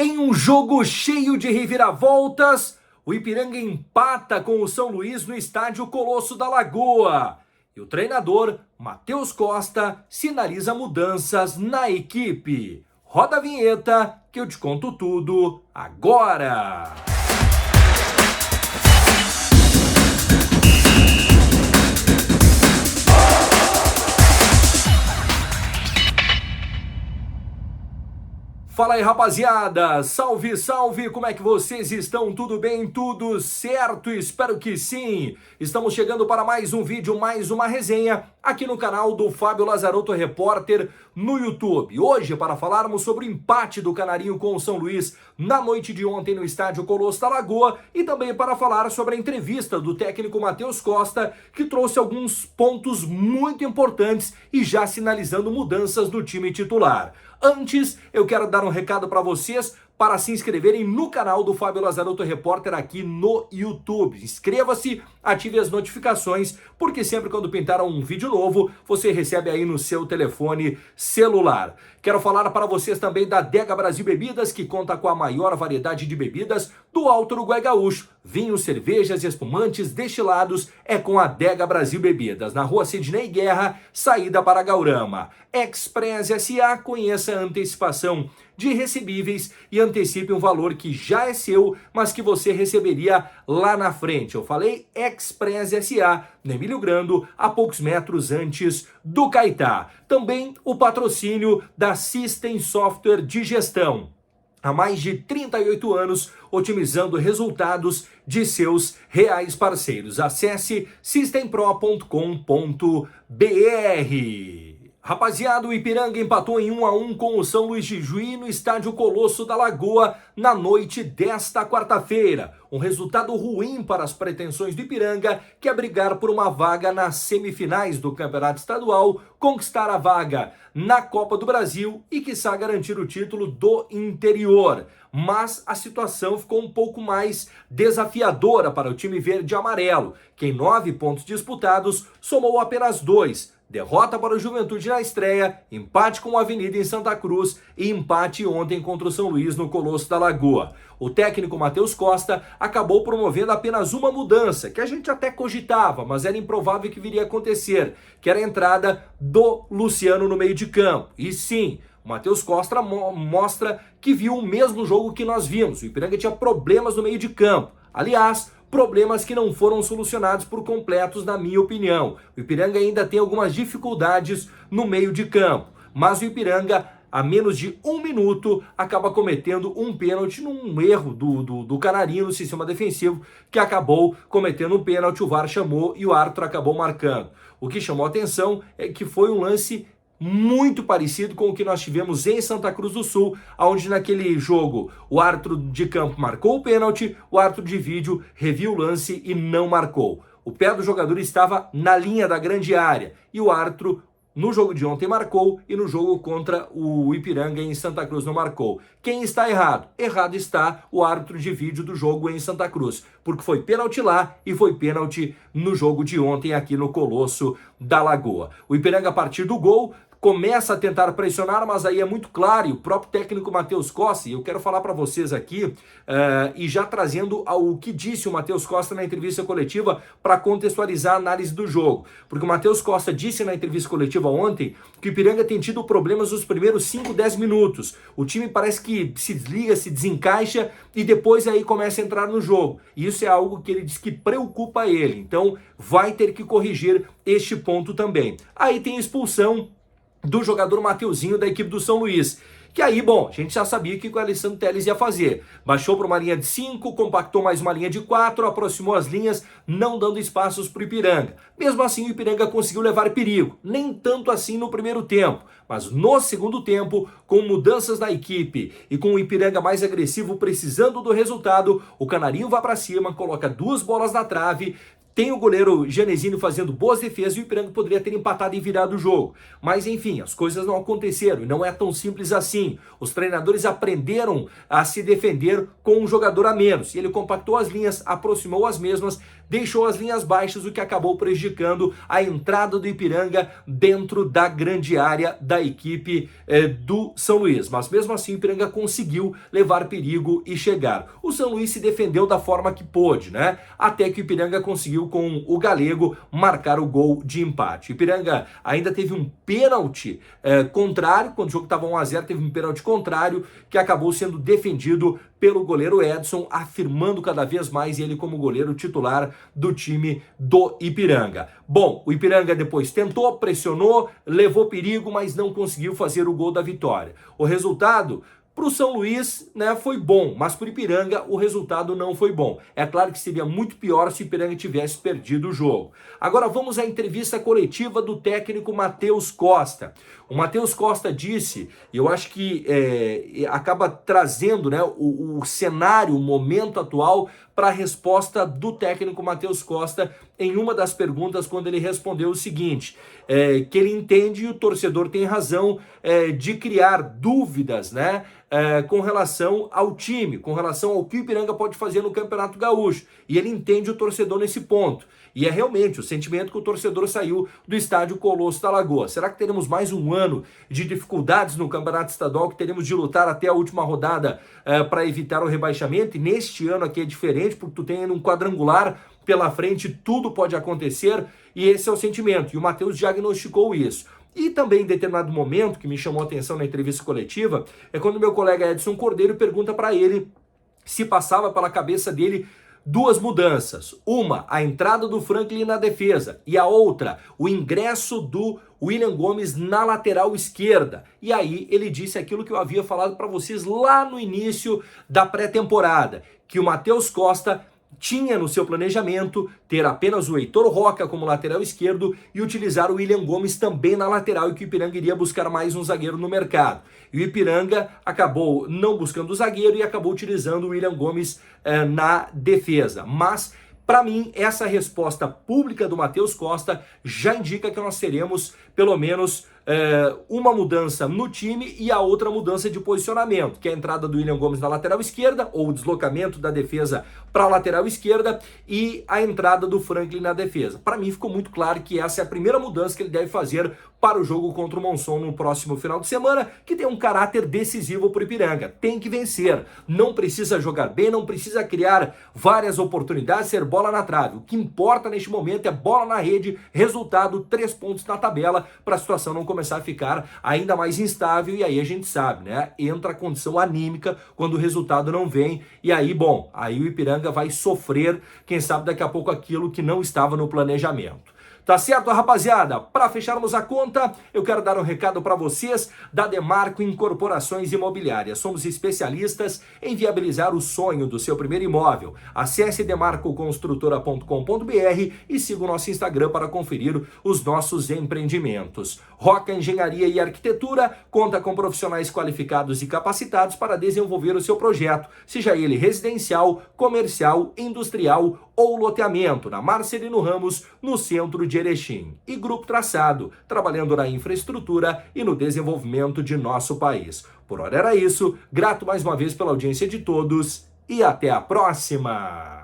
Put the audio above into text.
Em um jogo cheio de reviravoltas, o Ipiranga empata com o São Luís no estádio Colosso da Lagoa. E o treinador, Matheus Costa, sinaliza mudanças na equipe. Roda a vinheta que eu te conto tudo agora. Fala aí, rapaziada, salve, salve, como é que vocês estão? Tudo bem? Tudo certo? Espero que sim! Estamos chegando para mais um vídeo, mais uma resenha aqui no canal do Fábio Lazarotto Repórter no YouTube. Hoje, para falarmos sobre o empate do Canarinho com o São Luís na noite de ontem no estádio Colosso da Lagoa e também para falar sobre a entrevista do técnico Matheus Costa, que trouxe alguns pontos muito importantes e já sinalizando mudanças do time titular. Antes, eu quero dar um recado para vocês para se inscreverem no canal do Fábio Lazarotto Repórter aqui no YouTube. Inscreva-se, ative as notificações, porque sempre quando pintar um vídeo novo, você recebe aí no seu telefone celular. Quero falar para vocês também da Adega Brasil Bebidas, que conta com a maior variedade de bebidas do Alto Uruguai Gaúcho. Vinhos, cervejas e espumantes destilados é com a Adega Brasil Bebidas, na rua Sidney Guerra, saída para Gaurama. Express SA, conheça a antecipação de recebíveis e antecipe um valor que já é seu, mas que você receberia lá na frente. Eu falei Express SA, no Emílio Grando, a poucos metros antes do Caetá. Também o patrocínio da System Software de Gestão. Há mais de 38 anos, otimizando resultados de seus reais parceiros. Acesse systempro.com.br. Rapaziada, o Ipiranga empatou em 1-1 com o São Luís de Juí no estádio Colosso da Lagoa na noite desta quarta-feira. Um resultado ruim para as pretensões do Ipiranga, que é brigar por uma vaga nas semifinais do Campeonato Estadual, conquistar a vaga na Copa do Brasil e, quiçá, garantir o título do interior. Mas a situação ficou um pouco mais desafiadora para o time verde e amarelo, que em 9 pontos disputados somou apenas 2. Derrota para o Juventude na estreia, empate com o Avenida em Santa Cruz e empate ontem contra o São Luís no Colosso da Lagoa. O técnico Matheus Costa acabou promovendo apenas uma mudança, que a gente até cogitava, mas era improvável que viria a acontecer, que era a entrada do Luciano no meio de campo. E sim, o Matheus Costa mostra que viu o mesmo jogo que nós vimos. O Ipiranga tinha problemas no meio de campo. Aliás, problemas que não foram solucionados por completos, na minha opinião. O Ipiranga ainda tem algumas dificuldades no meio de campo, mas o Ipiranga, a menos de 1 minuto, acaba cometendo um pênalti num erro do Canarinho no sistema defensivo, que acabou cometendo um pênalti, o VAR chamou e o árbitro acabou marcando. O que chamou a atenção é que foi um lance muito parecido com o que nós tivemos em Santa Cruz do Sul, onde naquele jogo o árbitro de campo marcou o pênalti, o árbitro de vídeo reviu o lance e não marcou. O pé do jogador estava na linha da grande área e o árbitro no jogo de ontem marcou e no jogo contra o Ipiranga em Santa Cruz não marcou. Quem está errado? Errado está o árbitro de vídeo do jogo em Santa Cruz, porque foi pênalti lá e foi pênalti no jogo de ontem aqui no Colosso da Lagoa. O Ipiranga, a partir do gol, começa a tentar pressionar, mas aí é muito claro, e o próprio técnico Matheus Costa, e eu quero falar para vocês aqui, e já trazendo ao que disse o Matheus Costa na entrevista coletiva para contextualizar a análise do jogo. Porque o Matheus Costa disse na entrevista coletiva ontem que o Ipiranga tem tido problemas nos primeiros 5, 10 minutos. O time parece que se desliga, se desencaixa e depois aí começa a entrar no jogo. E isso é algo que ele diz que preocupa ele. Então vai ter que corrigir este ponto também. Aí tem a expulsão do jogador Mateuzinho da equipe do São Luís. Que aí, bom, a gente já sabia o que o Alessandro Telles ia fazer. Baixou para uma linha de 5, compactou mais uma linha de 4, aproximou as linhas, não dando espaços para o Ipiranga. Mesmo assim, o Ipiranga conseguiu levar perigo. Nem tanto assim no primeiro tempo. Mas no segundo tempo, com mudanças na equipe e com o Ipiranga mais agressivo, precisando do resultado, o Canarinho vai para cima, coloca 2 bolas na trave, Tem o goleiro Janesini fazendo boas defesas e o Ipiranga poderia ter empatado e virado o jogo. Mas enfim, as coisas não aconteceram e não é tão simples assim. Os treinadores aprenderam a se defender com um jogador a menos. E ele compactou as linhas, aproximou as mesmas, deixou as linhas baixas, o que acabou prejudicando a entrada do Ipiranga dentro da grande área da equipe do São Luís. Mas mesmo assim o Ipiranga conseguiu levar perigo e chegar. O São Luís se defendeu da forma que pôde, né? Até que o Ipiranga conseguiu com o Galego marcar o gol de empate. O Ipiranga ainda teve um pênalti contrário, quando o jogo estava 1-0, teve um pênalti contrário que acabou sendo defendido pelo goleiro Edson, afirmando cada vez mais ele como goleiro titular do time do Ipiranga. Bom, o Ipiranga depois tentou, pressionou, levou perigo, mas não conseguiu fazer o gol da vitória. O resultado para o São Luís, né, foi bom, mas para o Ipiranga o resultado não foi bom. É claro que seria muito pior se o Ipiranga tivesse perdido o jogo. Agora vamos à entrevista coletiva do técnico Matheus Costa. O Matheus Costa disse, e eu acho que acaba trazendo, né, o cenário, o momento atual para a resposta do técnico Matheus Costa em uma das perguntas, quando ele respondeu o seguinte, que ele entende e o torcedor tem razão de criar dúvidas, né, com relação ao time, com relação ao que o Ipiranga pode fazer no Campeonato Gaúcho. E ele entende o torcedor nesse ponto. E é realmente o sentimento que o torcedor saiu do estádio Colosso da Lagoa. Será que teremos mais um ano de dificuldades no Campeonato Estadual, que teremos de lutar até a última rodada para evitar o rebaixamento? E neste ano aqui é diferente, porque tu tem um quadrangular pela frente, tudo pode acontecer, e esse é o sentimento. E o Matheus diagnosticou isso. E também em determinado momento, que me chamou a atenção na entrevista coletiva, é quando meu colega Edson Cordeiro pergunta para ele se passava pela cabeça dele duas mudanças. Uma, a entrada do Franklin na defesa, e a outra, o ingresso do William Gomes na lateral esquerda. E aí ele disse aquilo que eu havia falado para vocês lá no início da pré-temporada, que o Matheus Costa tinha no seu planejamento ter apenas o Heitor Roca como lateral esquerdo e utilizar o William Gomes também na lateral, e que o Ipiranga iria buscar mais um zagueiro no mercado. E o Ipiranga acabou não buscando o zagueiro e acabou utilizando o William Gomes na defesa. Mas, para mim, essa resposta pública do Matheus Costa já indica que nós teremos, pelo menos, uma mudança no time e a outra mudança de posicionamento, que é a entrada do William Gomes na lateral esquerda, ou o deslocamento da defesa para a lateral esquerda, e a entrada do Franklin na defesa. Para mim ficou muito claro que essa é a primeira mudança que ele deve fazer para o jogo contra o Monson no próximo final de semana, que tem um caráter decisivo para o Ipiranga. Tem que vencer, não precisa jogar bem, não precisa criar várias oportunidades, ser bola na trave. O que importa neste momento é bola na rede, resultado, 3 pontos na tabela, para a situação não começar a ficar ainda mais instável, e aí a gente sabe, né? Entra a condição anímica quando o resultado não vem, e aí, bom, aí o Ipiranga vai sofrer, quem sabe daqui a pouco, aquilo que não estava no planejamento. Tá certo, rapaziada? Para fecharmos a conta, eu quero dar um recado para vocês da Demarco Incorporações Imobiliárias. Somos especialistas em viabilizar o sonho do seu primeiro imóvel. Acesse demarcoconstrutora.com.br e siga o nosso Instagram para conferir os nossos empreendimentos. Roca Engenharia e Arquitetura conta com profissionais qualificados e capacitados para desenvolver o seu projeto, seja ele residencial, comercial, industrial ou loteamento, na Marcelino Ramos, no centro de Erechim. E Grupo Traçado, trabalhando na infraestrutura e no desenvolvimento de nosso país. Por hora era isso, grato mais uma vez pela audiência de todos e até a próxima!